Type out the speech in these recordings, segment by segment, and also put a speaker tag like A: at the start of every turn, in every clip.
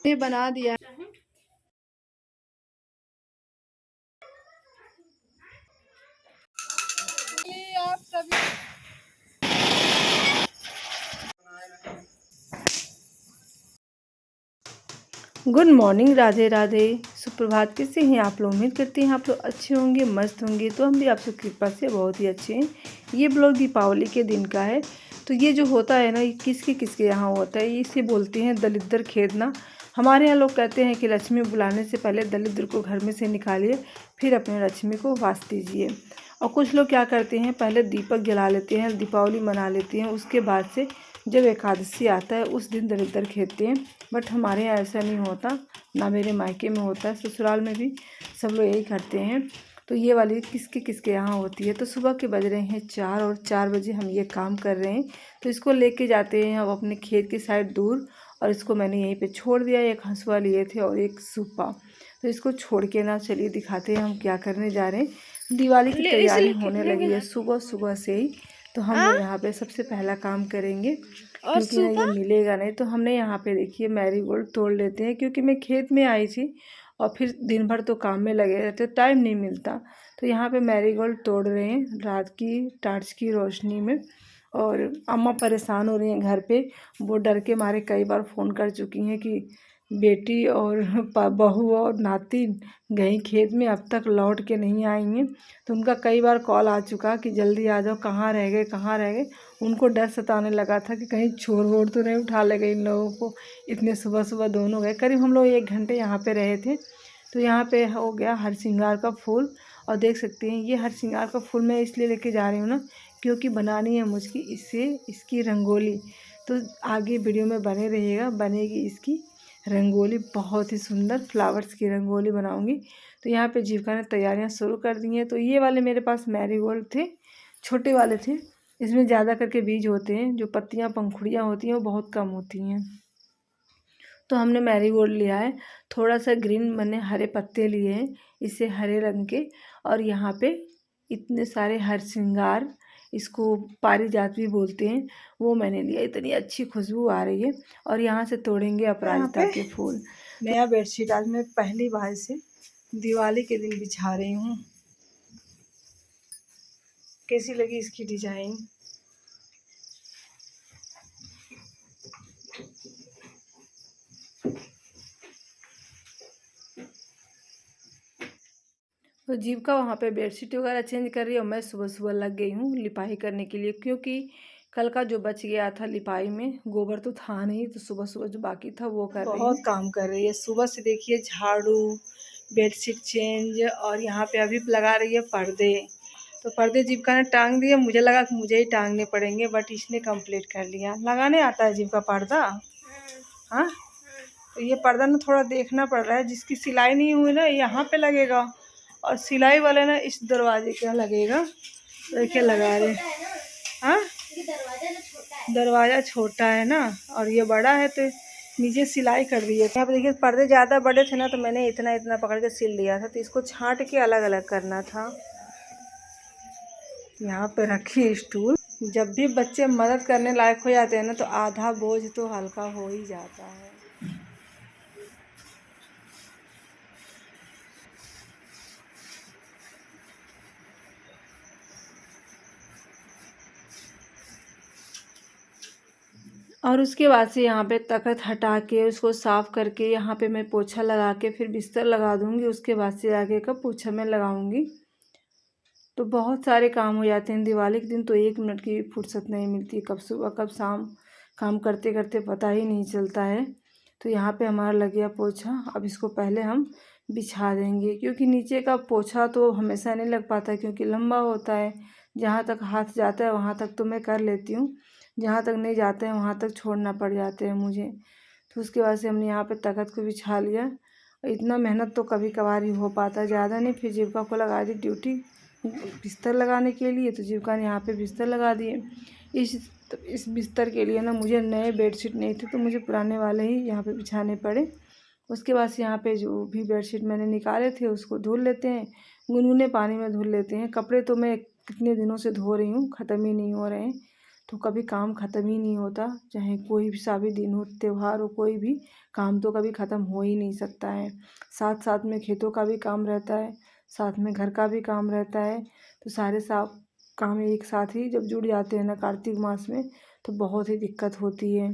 A: ये बना दिया। आप सभी गुड मॉर्निंग, राधे राधे, सुप्रभात। कैसे हैं आप लोग? उम्मीद करते हैं आप लोग अच्छे होंगे, मस्त होंगे। तो हम भी आप सब कृपा से बहुत ही अच्छे हैं। ये ब्लॉग दीपावली के दिन का है। तो ये जो होता है ना, ये किसके किसके यहाँ होता है, इसे बोलते हैं दलिद्र खेदना। हमारे यहाँ लोग कहते हैं कि लक्ष्मी बुलाने से पहले दलिद्र को घर में से निकालिए, फिर अपने लक्ष्मी को वास दीजिए। और कुछ लोग क्या करते हैं, पहले दीपक जला लेते हैं, दीपावली मना लेते हैं, उसके बाद से जब एकादशी आता है उस दिन दलिद्र खेदते हैं। बट हमारे यहाँ ऐसा नहीं होता, ना मेरे मायके में होता है, ससुराल में भी सब लोग यही करते हैं। तो ये वाली किसके किसके यहाँ होती है। तो सुबह के बज रहे हैं 4 और 4 बजे हम ये काम कर रहे हैं। तो इसको लेके जाते हैं हम अपने खेत की साइड दूर, और इसको मैंने यहीं पे छोड़ दिया। एक हंसुआ लिए थे और एक सूपा। तो इसको छोड़ के ना चलिए दिखाते हैं हम क्या करने जा रहे हैं। दिवाली की तैयारी होने लगी है सुबह सुबह से ही। तो हम लोग यहाँ पे सबसे पहला काम करेंगे, क्योंकि ना ये मिलेगा नहीं। तो हमने यहाँ पे देखिए मैरीगोल्ड तोड़ लेते हैं, क्योंकि मैं खेत में आई थी और फिर दिन भर तो काम में लगे रहते, टाइम नहीं मिलता। तो यहाँ पे मैरीगोल्ड तोड़ रहे हैं रात की टॉर्च की रोशनी में। और अम्मा परेशान हो रही हैं घर पे। वो डर के मारे कई बार फ़ोन कर चुकी हैं कि बेटी और बहू और नातिन गई खेत में, अब तक लौट के नहीं आई हैं। तो उनका कई बार कॉल आ चुका कि जल्दी आ जाओ, कहाँ रह गए कहाँ रह गए। उनको डर सताने लगा था कि कहीं चोर वोर तो नहीं उठा ले गए इन लोगों को। इतने सुबह सुबह दोनों गए। करीब हम लोग 1 घंटे यहाँ पे रहे थे। तो यहाँ पे हो गया हरसिंगार का फूल। और देख सकते हैं ये हरसिंगार का फूल मैं इसलिए लेके जा रही हूँ ना, क्योंकि बनानी है मुझकी इसकी रंगोली। तो आगे वीडियो में बने रहिएगा, बनेगी इसकी रंगोली बहुत ही सुंदर, फ्लावर्स की रंगोली बनाऊंगी। तो यहाँ पे जीविका ने तैयारियां शुरू कर दी हैं। तो ये वाले मेरे पास मैरीगोल्ड थे, छोटे वाले थे। इसमें ज़्यादा करके बीज होते हैं, जो पत्तियाँ पंखुड़ियाँ होती हैं वो बहुत कम होती हैं। तो हमने मैरीगोल्ड लिया है, थोड़ा सा ग्रीन, मैंने हरे पत्ते लिए हैं इससे हरे रंग के। और यहाँ पे इतने सारे हरसिंगार, इसको पारिजात भी बोलते हैं, वो मैंने लिया। इतनी अच्छी खुशबू आ रही है। और यहाँ से तोड़ेंगे अपराजिता के फूल। नया बेडशीट आज मैं पहली बार से दिवाली के दिन बिछा रही हूँ। कैसी लगी इसकी डिजाइन? तो जीविका वहाँ पे बेडशीट वगैरह चेंज कर रही है और मैं सुबह सुबह लग गई हूँ लिपाई करने के लिए, क्योंकि कल का जो बच गया था लिपाई में, गोबर तो था नहीं, तो सुबह सुबह जो बाकी था वो कर रही हूँ। बहुत काम कर रही है सुबह से। देखिए झाड़ू, बेडशीट चेंज, और यहाँ पे अभी लगा रही है पर्दे। तो पर्दे जीविका ने टांग दिए, मुझे लगा कि मुझे ही टांगने पड़ेंगे, बट इसने कंप्लीट कर लिया। लगाने आता है जीविका पर्दा? हाँ। तो ये पर्दा ना थोड़ा देखना पड़ रहा है, जिसकी सिलाई नहीं हुई ना यहाँ पे लगेगा, और सिलाई वाले ना इस दरवाजे का लगेगा। देखिए लगा रहे। हाँ, दरवाज़ा छोटा है ना और ये बड़ा है, तो नीचे सिलाई कर दी है। यहाँ पे देखिए पर्दे ज़्यादा बड़े थे ना, तो मैंने इतना इतना पकड़ के सिल लिया था। तो इसको छांट के अलग अलग करना था। यहाँ पे रखी स्टूल। जब भी बच्चे मदद करने लायक हो जाते हैं ना, तो आधा बोझ तो हल्का हो ही जाता है। और उसके बाद से यहाँ पे तख़्त हटा के उसको साफ़ करके यहाँ पे मैं पोछा लगा के फिर बिस्तर लगा दूँगी। उसके बाद से आगे का पोछा मैं लगाऊँगी। तो बहुत सारे काम हो जाते हैं दिवाली के दिन। तो 1 मिनट की भी फुर्सत नहीं मिलती, कब सुबह कब शाम काम करते करते पता ही नहीं चलता है। तो यहाँ पे हमारा लग गया पोछा। अब इसको पहले हम बिछा देंगे, क्योंकि नीचे का पोछा तो हमेशा नहीं लग पाता, क्योंकि लंबा होता है। जहाँ तक हाथ जाता है वहाँ तक तो मैं कर लेती हूँ, जहाँ तक नहीं जाते हैं वहाँ तक छोड़ना पड़ जाते हैं मुझे। तो उसके बाद से हमने यहाँ पे तख़्त को बिछा लिया। इतना मेहनत तो कभी कभार ही हो पाता है, ज़्यादा नहीं। फिर जीविका को लगा दी ड्यूटी बिस्तर लगाने के लिए। तो जीविका ने यहाँ पे बिस्तर लगा दिए। इस बिस्तर के लिए ना मुझे नए बेडशीट नहीं थे, तो मुझे पुराने वाले ही यहाँ पे बिछाने पड़े। उसके बाद से यहाँ पे जो भी बेडशीट मैंने निकाले थे उसको धुल लेते हैं, गुनगुने पानी में धुल लेते हैं। कपड़े तो मैं कितने दिनों से धो रही हूँ, ख़त्म ही नहीं हो रहे हैं। तो कभी काम ख़त्म ही नहीं होता। चाहे कोई भी सा भी दिन हो, त्यौहार हो, कोई भी काम तो कभी ख़त्म हो ही नहीं सकता है। साथ साथ में खेतों का भी काम रहता है, साथ में घर का भी काम रहता है। तो सारे काम एक साथ ही जब जुड़ जाते हैं ना कार्तिक मास में, तो बहुत ही दिक्कत होती है।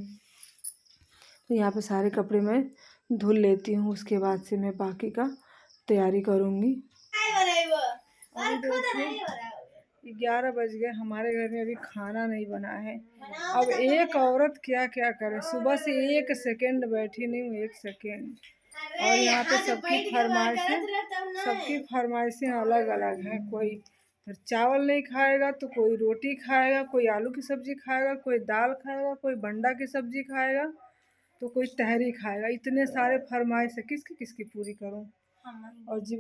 A: तो यहाँ पे सारे कपड़े मैं धुल लेती हूँ, उसके बाद से मैं बाकी का तैयारी करूँगी। 11 बज गए, हमारे घर में अभी खाना नहीं बना है। अब एक औरत क्या क्या करे, सुबह से 1 सेकेंड बैठी नहीं हूँ, 1 सेकेंड। और यहाँ पे सबकी फरमाइशें अलग अलग हैं। कोई चावल नहीं खाएगा तो कोई रोटी खाएगा, कोई आलू की सब्जी खाएगा, कोई दाल खाएगा, कोई बंडा की सब्जी खाएगा, तो कोई तहरी खाएगा। इतने सारे फरमाइश है, किसकी किसकी पूरी करूं। और जी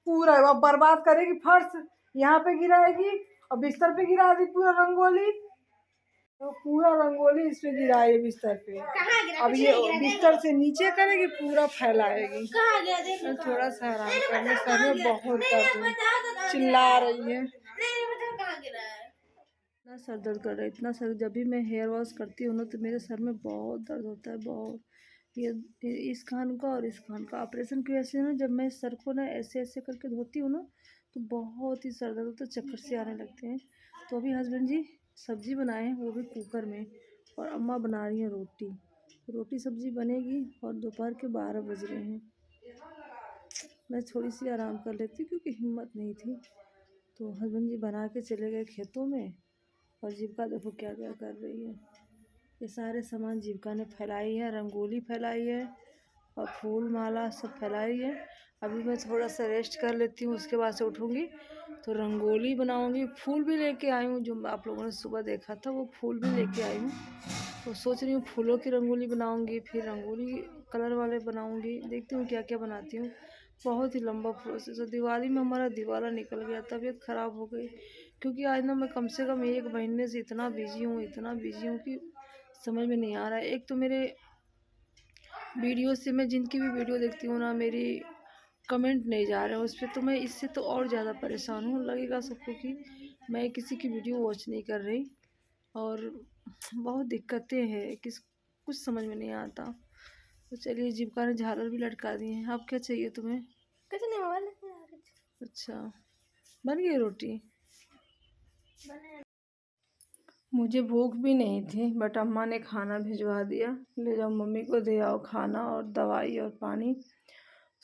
A: पूरा अब बर्बाद करेगी, फर्श यहाँ पे गिराएगी और बिस्तर पे गिरा दी पूरा रंगोली, तो पूरा रंगोली इस पे गिराए बिस्तर पे। अब ये बिस्तर से नीचे करेगी, पूरा फैलाएगी। थोड़ा सा आराम करने, सर में बहुत दर्द है, चिल्ला रही है। इतना सर दर्द कर रहा है, इतना सर। जब भी मैं हेयर वॉश करती हूँ ना तो मेरे सर में बहुत दर्द होता है, बहुत। ये इस कान का और इस कान का ऑपरेशन की वजह से ना, जब मैं सर को ना ऐसे ऐसे करके धोती हूँ ना तो बहुत ही सर दर्द होता है, चक्कर से आने लगते हैं। तो अभी हस्बैंड जी सब्जी बनाए हैं, वो भी कुकर में, और अम्मा बना रही हैं रोटी सब्जी बनेगी। और दोपहर के 12 बज रहे हैं। मैं थोड़ी सी आराम कर लेती क्योंकि हिम्मत नहीं थी। तो हस्बैंड जी बना के चले गए खेतों में, और जीविका देखो क्या क्या कर रही है। ये सारे सामान जीविका ने फैलाई है, रंगोली फैलाई है और फूल माला सब फैलाई है। अभी मैं थोड़ा सा रेस्ट कर लेती हूँ, उसके बाद से उठूँगी तो रंगोली बनाऊँगी। फूल भी लेके आई हूँ, जो आप लोगों ने सुबह देखा था वो फूल भी लेके आई हूँ। तो सोच रही हूँ फूलों की रंगोली बनाऊँगी, फिर रंगोली कलर वाले बनाऊँगी। देखती हूँ क्या क्या बनाती हूँ। बहुत ही लंबा प्रोसेस है। दिवाली में हमारा दिवाला निकल गया, तबीयत ख़राब हो गई, क्योंकि आज ना मैं कम से कम 1 महीने से इतना बिजी हूँ कि समझ में नहीं आ रहा है। एक तो मेरे वीडियो से, मैं जिनकी भी वीडियो देखती हूँ ना, मेरी कमेंट नहीं जा रहे हैं उस पर, तो मैं इससे तो और ज़्यादा परेशान हूँ। लगेगा सबको कि मैं किसी की वीडियो वॉच नहीं कर रही, और बहुत दिक्कतें हैं, कुछ समझ में नहीं आता। तो चलिए, जीविका ने झालर भी लटका दी है। अब क्या चाहिए तुम्हें? कुछ नहीं, मोबाइल। अच्छा, बन गई रोटी? मुझे भूख भी नहीं थी, बट अम्मा ने खाना भिजवा दिया, ले जाओ मम्मी को दे आओ खाना और दवाई और पानी।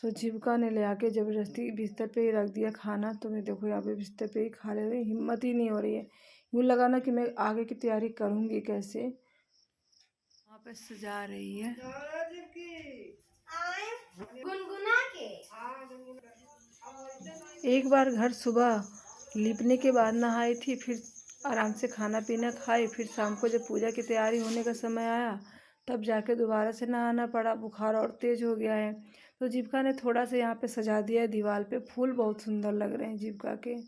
A: तो जीविका ने ले आके ज़बरदस्ती बिस्तर पे ही रख दिया खाना। तो मैं देखो यहाँ पे बिस्तर पे ही खा ले रही, हिम्मत ही नहीं हो रही है। यूँ लगा ना कि मैं आगे की तैयारी करूँगी कैसे। वहाँ पे सजा रही है गुनगुना के। एक बार घर सुबह लिपने के बाद नहाई थी, फिर आराम से खाना पीना खाई, फिर शाम को जब पूजा की तैयारी होने का समय आया तब जाके दोबारा से नहाना पड़ा। बुखार और तेज़ हो गया है। तो जीविका ने थोड़ा सा यहाँ पे सजा दिया है दीवार पे, फूल बहुत सुंदर लग रहे हैं जीविका के।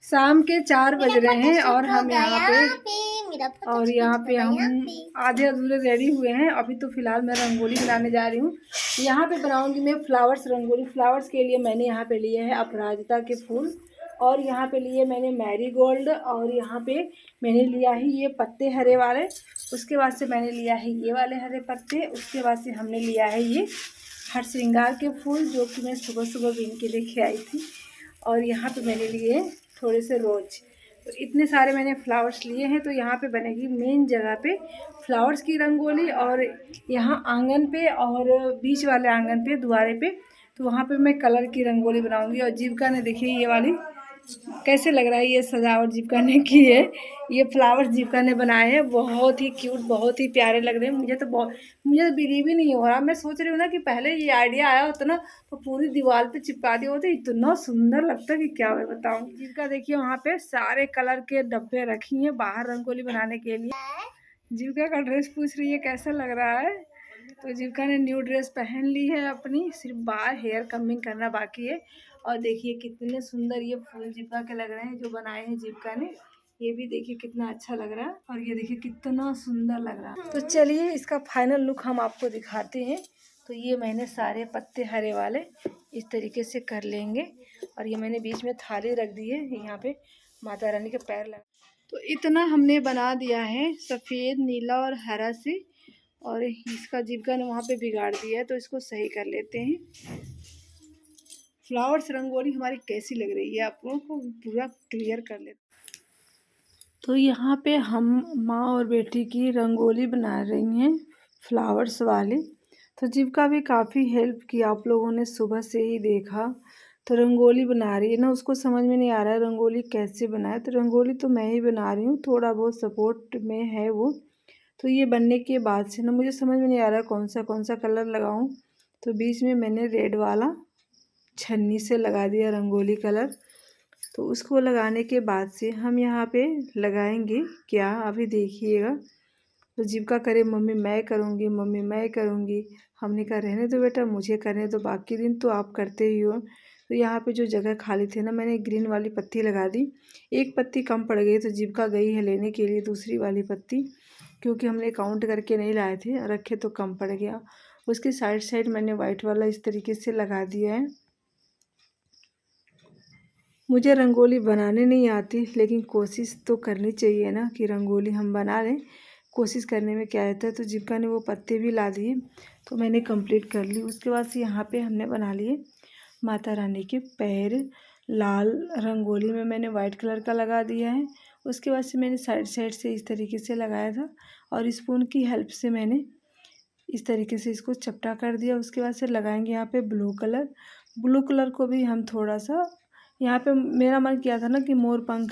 A: शाम के 4 बज रहे हैं और हम यहाँ पे हम आधे अधूरे रेडी हुए हैं। अभी तो फिलहाल मैं रंगोली बनाने जा रही हूँ। यहाँ पे बनाऊंगी मैं फ्लावर्स रंगोली। फ्लावर्स के लिए मैंने यहाँ पे लिए हैं अपराजिता के फूल, और यहाँ पे लिए मैंने मैरीगोल्ड, और यहाँ पे मैंने लिया है ये पत्ते हरे वाले। उसके बाद से मैंने लिया है ये वाले हरे पत्ते। उसके बाद से हमने लिया है ये हर श्रृंगार के फूल, जो कि मैं सुबह सुबह बीन के लेके आई थी। और यहाँ पे मैंने लिए थोड़े से रोज। तो इतने सारे मैंने फ्लावर्स लिए हैं। तो यहाँ पे बनेगी मेन जगह पे फ्लावर्स की रंगोली, और यहाँ आंगन पे और बीच वाले आंगन पे द्वारे पे, तो वहाँ पे मैं कलर की रंगोली बनाऊंगी। और जीविका ने देखिए ये वाली कैसे लग रहा है, ये सजावट जीविका ने की है। ये फ्लावर्स जीविका ने बनाए हैं, बहुत ही क्यूट, बहुत ही प्यारे लग रहे हैं। मुझे बिलीव ही नहीं हो रहा। मैं सोच रही हूँ ना कि पहले ये आइडिया आया होता ना तो पूरी दीवार पे चिपका दिया होता, इतना सुंदर लगता है कि क्या मैं बताऊँ। जीविका देखिए वहाँ पे सारे कलर के डब्बे रखी हैं बाहर रंगोली बनाने के लिए। जीविका का ड्रेस पूछ रही है कैसा लग रहा है। तो जीविका ने न्यू ड्रेस पहन ली है अपनी, सिर्फ बाल हेयर कमिंग करना बाकी है। और देखिए कितने सुंदर ये फूल जीविका के लग रहे हैं जो बनाए हैं जीविका ने। ये भी देखिए कितना अच्छा लग रहा है, और ये देखिए कितना सुंदर लग रहा है। तो चलिए इसका फाइनल लुक हम आपको दिखाते हैं। तो ये मैंने सारे पत्ते हरे वाले इस तरीके से कर लेंगे, और ये मैंने बीच में थाली रख दी है। यहाँ पे माता रानी के पैर लगा, तो इतना हमने बना दिया है, सफ़ेद, नीला और हरा से। और इसका जीविका ने वहाँ पे बिगाड़ दिया है, तो इसको सही कर लेते हैं। फ्लावर्स रंगोली हमारी कैसी लग रही है आप लोगों को पूरा क्लियर कर लेते। तो यहाँ पे हम माँ और बेटी की रंगोली बना रही हैं, फ्लावर्स वाली। तो जीविका भी काफ़ी हेल्प की, आप लोगों ने सुबह से ही देखा। तो रंगोली बना रही है ना, उसको समझ में नहीं आ रहा है रंगोली कैसे बनाए। तो रंगोली तो मैं ही बना रही हूँ, थोड़ा बहुत सपोर्ट में है वो। तो ये बनने के बाद से ना मुझे समझ में नहीं आ रहा कौन सा कलर लगाऊं। तो बीच में मैंने रेड वाला छन्नी से लगा दिया रंगोली कलर। तो उसको लगाने के बाद से हम यहाँ पे लगाएंगे क्या, अभी देखिएगा। तो जीविका करे मम्मी मैं करूँगी, मम्मी मैं करूँगी। हमने कहा रहने दो बेटा, मुझे करने दो, बाकी दिन तो आप करते ही हो। तो यहाँ पे जो जगह खाली थी ना, मैंने ग्रीन वाली पत्ती लगा दी। एक पत्ती कम पड़ गई, तो जीविका गई है लेने के लिए दूसरी वाली पत्ती, क्योंकि हमने काउंट करके नहीं लाए थे, रखे तो कम पड़ गया। उसकी साइड साइड मैंने वाइट वाला इस तरीके से लगा दिया है। मुझे रंगोली बनाने नहीं आती, लेकिन कोशिश तो करनी चाहिए ना कि रंगोली हम बना लें। कोशिश करने में क्या रहता है। तो जीविका ने वो पत्ते भी ला दिए, तो मैंने कंप्लीट कर ली। उसके बाद से यहाँ पे हमने बना लिए माता रानी के पैर। लाल रंगोली में मैंने वाइट कलर का लगा दिया है। उसके बाद से मैंने साइड साइड से इस तरीके से लगाया था, और स्पून की हेल्प से मैंने इस तरीके से इसको चपटा कर दिया। उसके बाद से लगाएंगे यहाँ पे ब्लू कलर। ब्लू कलर को भी हम थोड़ा सा, यहाँ पे मेरा मन किया था ना कि मोर पंख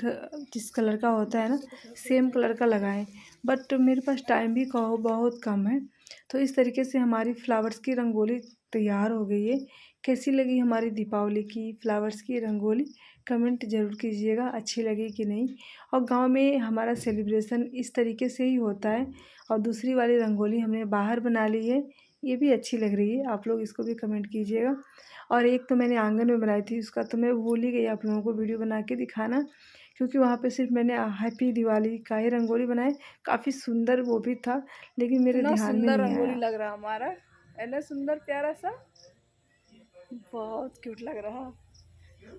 A: जिस कलर का होता है ना, सेम कलर का लगाएं, बट मेरे पास टाइम भी कहो बहुत कम है। तो इस तरीके से हमारी फ्लावर्स की रंगोली तैयार हो गई है। कैसी लगी हमारी दीपावली की फ्लावर्स की रंगोली, कमेंट ज़रूर कीजिएगा अच्छी लगी कि नहीं। और गांव में हमारा सेलिब्रेशन इस तरीके से ही होता है। और दूसरी वाली रंगोली हमने बाहर बना ली है, ये भी अच्छी लग रही है, आप लोग इसको भी कमेंट कीजिएगा। और एक तो मैंने आंगन में बनाई थी, उसका तो मैं भूल ही गई आप लोगों को वीडियो बना के दिखाना, क्योंकि वहाँ पे सिर्फ मैंने हैप्पी दिवाली का ही रंगोली बनाए। काफ़ी सुंदर वो भी था, लेकिन मेरे ध्यान में नहीं आया। लग रहा हमारा है ना, सुंदर प्यारा सा, बहुत क्यूट लग रहा।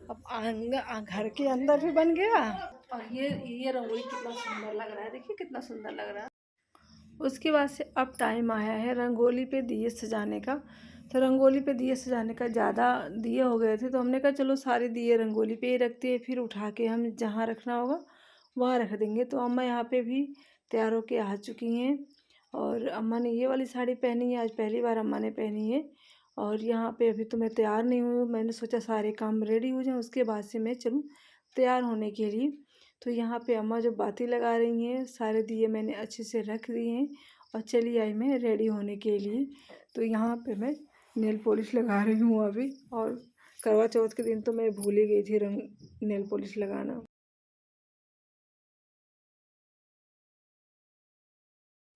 A: अब घर के अंदर भी बन गया। और ये रंगोली कितना सुंदर लग रहा है, देखिए कितना सुंदर लग रहा है। उसके बाद से अब टाइम आया है रंगोली पे दिए सजाने का। तो रंगोली पे दिए सजाने का ज़्यादा दिए हो गए थे, तो हमने कहा चलो सारे दिए रंगोली पे ही रखते हैं, फिर उठा के हम जहाँ रखना होगा वहाँ रख देंगे। तो अम्मा यहाँ पे भी तैयार होके आ चुकी हैं, और अम्मा ने ये वाली साड़ी पहनी है, आज पहली बार अम्मा ने पहनी है। और यहाँ पे अभी तो मैं तैयार नहीं हुई, मैंने सोचा सारे काम रेडी हो जाएं, उसके बाद से मैं चलूँ तैयार होने के लिए। तो यहाँ पे अम्मा जो बाती लगा रही हैं, सारे दिए मैंने अच्छे से रख दिए हैं, और चली आई मैं रेडी होने के लिए। तो यहाँ पे मैं नेल पॉलिश लगा रही हूँ अभी, और करवा चौथ के दिन तो मैं भूल ही गई थी नेल पॉलिश लगाना।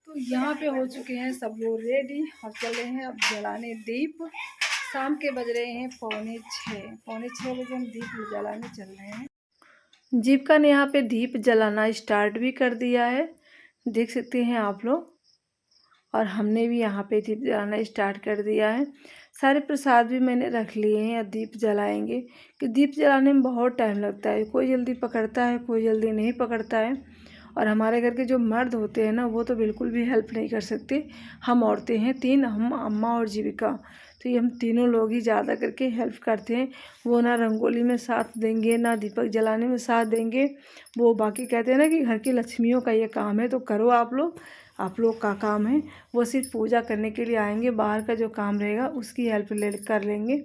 A: तो यहाँ पे हो चुके हैं सब लोग रेडी, और चल रहे हैं अब जलाने दीप। शाम के बज रहे हैं पौने छः बजे हम दीप जलाने चल रहे हैं। जीविका ने यहाँ पे दीप जलाना स्टार्ट भी कर दिया है, देख सकते हैं आप लोग। और हमने भी यहाँ पे दीप जलाना स्टार्ट कर दिया है। सारे प्रसाद भी मैंने रख लिए हैं, अब दीप जलाएंगे। कि दीप जलाने में बहुत टाइम लगता है, कोई जल्दी पकड़ता है, कोई जल्दी नहीं पकड़ता है। और हमारे घर के जो मर्द होते हैं ना, वो तो बिल्कुल भी हेल्प नहीं कर सकते। हम औरतें हैं तीन, हम अम्मा और जीविका, तो ये हम तीनों लोग ही ज़्यादा करके हेल्प करते हैं। वो ना रंगोली में साथ देंगे, ना दीपक जलाने में साथ देंगे। वो बाकी कहते हैं ना कि घर की लक्ष्मियों का ये काम है, तो करो आप लोग का काम है। वो सिर्फ पूजा करने के लिए आएंगे, बाहर का जो काम रहेगा उसकी हेल्प ले कर लेंगे।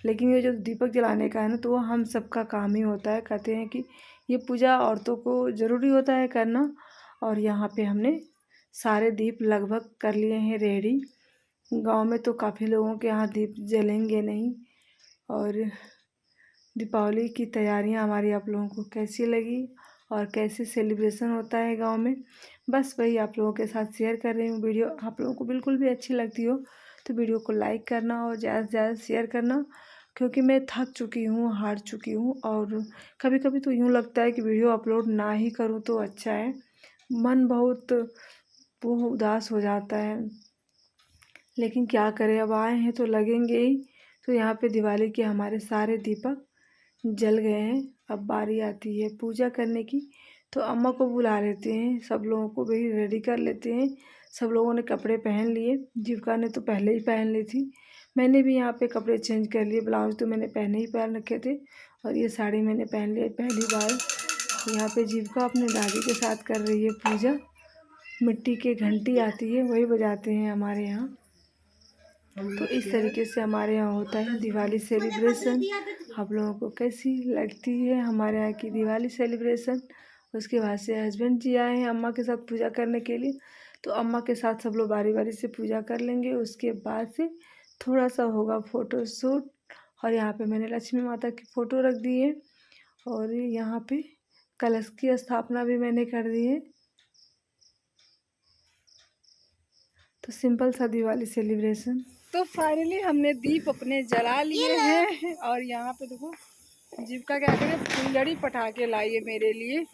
A: लेकिन ये जो दीपक जलाने का है ना, तो वो हम सबका काम ही होता है। कहते हैं कि ये पूजा औरतों को ज़रूरी होता है करना। और यहाँ पे हमने सारे दीप लगभग कर लिए हैं रेडी। गांव में तो काफ़ी लोगों के यहाँ दीप जलेंगे नहीं। और दीपावली की तैयारियां हमारी आप लोगों को कैसी लगी, और कैसे सेलिब्रेशन होता है गांव में, बस वही आप लोगों के साथ शेयर कर रही हूँ। वीडियो आप लोगों को बिल्कुल भी अच्छी लगती हो तो वीडियो को लाइक करना, और ज़्यादा से ज़्यादा शेयर करना, क्योंकि मैं थक चुकी हूँ, हार चुकी हूँ। और कभी कभी तो यूँ लगता है कि वीडियो अपलोड ना ही करूँ तो अच्छा है, मन बहुत वो उदास हो जाता है। लेकिन क्या करें, अब आए हैं तो लगेंगे ही। तो यहाँ पे दिवाली के हमारे सारे दीपक जल गए हैं। अब बारी आती है पूजा करने की। तो अम्मा को बुला लेते हैं, सब लोगों को भी रेडी कर लेते हैं। सब लोगों ने कपड़े पहन लिए, जीविका ने तो पहले ही पहन ली थी। मैंने भी यहाँ पे कपड़े चेंज कर लिए, ब्लाउज तो मैंने पहले ही पहन रखे थे और ये साड़ी मैंने पहन ली पहली बार। यहाँ पे जीविका अपने दादी के साथ कर रही है पूजा। मिट्टी की घंटी आती है, वही बजाते हैं हमारे यहाँ। तो इस तरीके से हमारे यहाँ होता है दिवाली सेलिब्रेशन। आप लोगों को कैसी लगती है हमारे यहाँ की दिवाली सेलिब्रेशन? उसके बाद से हस्बैंड जी आए हैं अम्मा के साथ पूजा करने के लिए, तो अम्मा के साथ सब लोग बारी बारी से पूजा कर लेंगे। उसके बाद से थोड़ा सा होगा फ़ोटो शूट। और यहाँ पे मैंने लक्ष्मी माता की फ़ोटो रख दी है और यहाँ पे कलश की स्थापना भी मैंने कर दी है। तो सिंपल सा दिवाली सेलिब्रेशन। तो फाइनली हमने दीप अपने जला लिए हैं और यहाँ पे देखो जीविका क्या करे फुलझड़ी पटाखे लाई है मेरे लिए।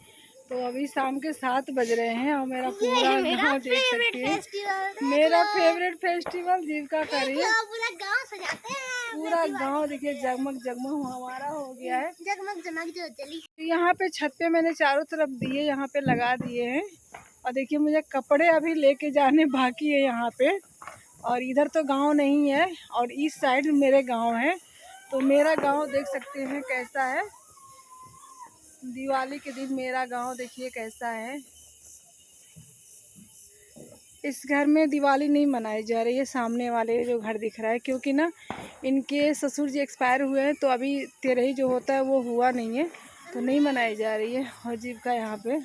A: तो अभी शाम के 7 बज रहे हैं और मेरा पूरा गाँव देख सकते हैं। मेरा फेवरेट फेस्टिवल जीविका का रही है। पूरा गाँव सजाते हैं, पूरा गाँव देखिए जगमग जगमग हमारा हो गया है। जगमग जगमग जो चली यहाँ पे छत पे मैंने चारों तरफ दिए यहाँ पे लगा दिए हैं। और देखिए मुझे कपड़े अभी लेके जाने बाकी है यहाँ पे। और इधर तो गांव नहीं है और इस साइड मेरे गांव है। तो मेरा गांव देख सकते हैं कैसा है। दिवाली के दिन मेरा गांव देखिए कैसा है। इस घर में दिवाली नहीं मनाई जा रही है, सामने वाले जो घर दिख रहा है, क्योंकि ना इनके ससुर जी एक्सपायर हुए हैं तो अभी तेरही जो होता है वो हुआ नहीं है, तो नहीं मनाई जा रही है। और जीविका यहाँ पे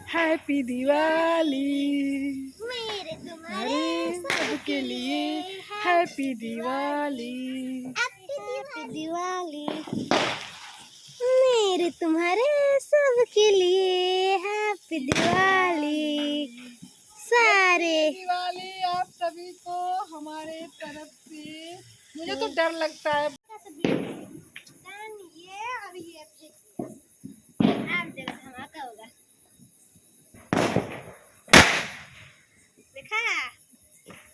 A: हैप्पी दिवाली मेरे सबके लिए, हैप्पी दिवाली,
B: हैप्पी दिवाली मेरे तुम्हारे सबके लिए, हैप्पी दिवाली सारे
A: दिवाली आप सभी को हमारे तरफ से। मुझे तो डर लगता है।
B: ये अभी आप जगह धमाका होगा, देखा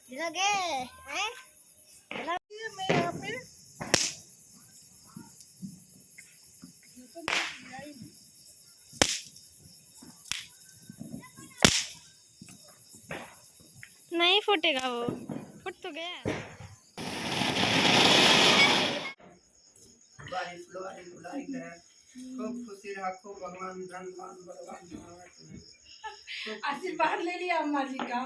B: दिलोगे हैं?
A: मैं यहाँ पे
B: नहीं फूटेगा, वो फूट तो गया।
C: खूब खुशी रहा, खूब भगवान धन मान बलवान
A: आशीर्वाद ले लिया अम्मा जी का।